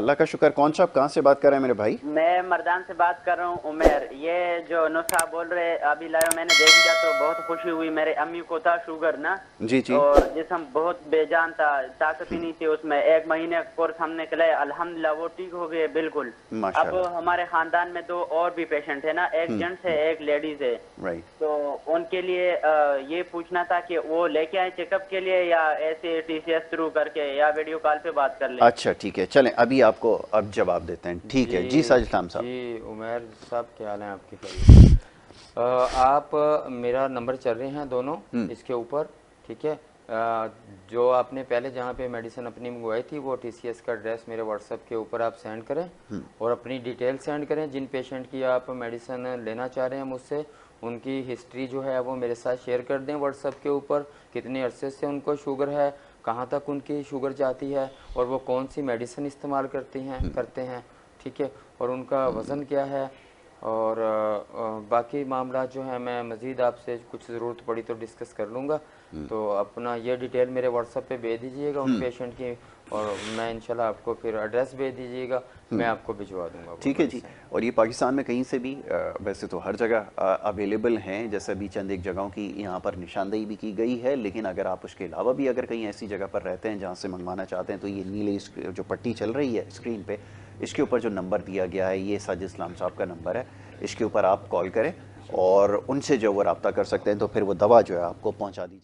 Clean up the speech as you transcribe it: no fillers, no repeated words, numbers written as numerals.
अल्लाह का शुक्र। कौन सा, आप कहाँ से बात कर रहे हैं मेरे भाई? मैं मर्दान से बात कर रहा हूँ, उमेर। ये जो नुस्खा बोल रहे अभी लाया मैंने देख लिया तो बहुत खुशी हुई। मेरे अम्मी को था शुगर ना, जी जी, और जिसम बहुत बेजान था, ताकत ही नहीं थी उसमें। 1 महीने कोर्स हमने खिलाया, अल्हम्दुलिल्लाह वो ठीक हो गए बिल्कुल। अब हमारे खानदान में 2 और भी पेशेंट है ना, एक जेंट्स है एक लेडीज है, तो उनके लिए ये पूछना था कि वो लेके आए चेकअप के लिए या ऐसे TCS थ्रू करके या वीडियो कॉल पे बात कर ले। अच्छा ठीक है, चलें अभी आपको अब जवाब देते हैं। ठीक है जी साजिद इस्लाम साहब। जी उमेर साहब, क्या हाल है आपकी? खैरियत? आप मेरा नंबर चल रहे हैं दोनों इसके ऊपर, ठीक है। जो आपने पहले जहाँ पे मेडिसिन अपनी मंगवाई थी वो TCS का एड्रेस मेरे व्हाट्सएप के ऊपर आप सेंड करें और अपनी डिटेल सेंड करें। जिन पेशेंट की आप मेडिसिन लेना चाह रहे हैं मुझसे, उनकी हिस्ट्री जो है वो मेरे साथ शेयर कर दें व्हाट्सएप के ऊपर। कितने अरसे से उनको शुगर है, कहाँ तक उनकी शुगर जाती है और वो कौन सी मेडिसिन इस्तेमाल करते हैं, ठीक है, और उनका वज़न क्या है। और बाकी मामला जो है मैं मज़ीद आपसे कुछ ज़रूरत पड़ी तो डिस्कस कर लूँगा। तो अपना ये डिटेल मेरे व्हाट्सएप पे भेज दीजिएगा उन पेशेंट की, और मैं इंशाल्लाह आपको फिर एड्रेस भेज दीजिएगा, मैं आपको भिजवा दूंगा। ठीक है जी। और ये पाकिस्तान में कहीं से भी वैसे तो हर जगह अवेलेबल हैं, जैसे अभी चंद एक जगहों की यहाँ पर निशानदेही भी की गई है, लेकिन अगर आप उसके अलावा भी अगर कहीं ऐसी जगह पर रहते हैं जहाँ से मंगवाना चाहते हैं तो ये नीले जो पट्टी चल रही है स्क्रीन पे, इसके ऊपर जो नंबर दिया गया है ये साजिद इस्लाम साहब का नंबर है, इसके ऊपर आप कॉल करें और उनसे जो वो रब्ता कर सकते हैं, तो फिर वो दवा जो है आपको पहुँचा दी जाए।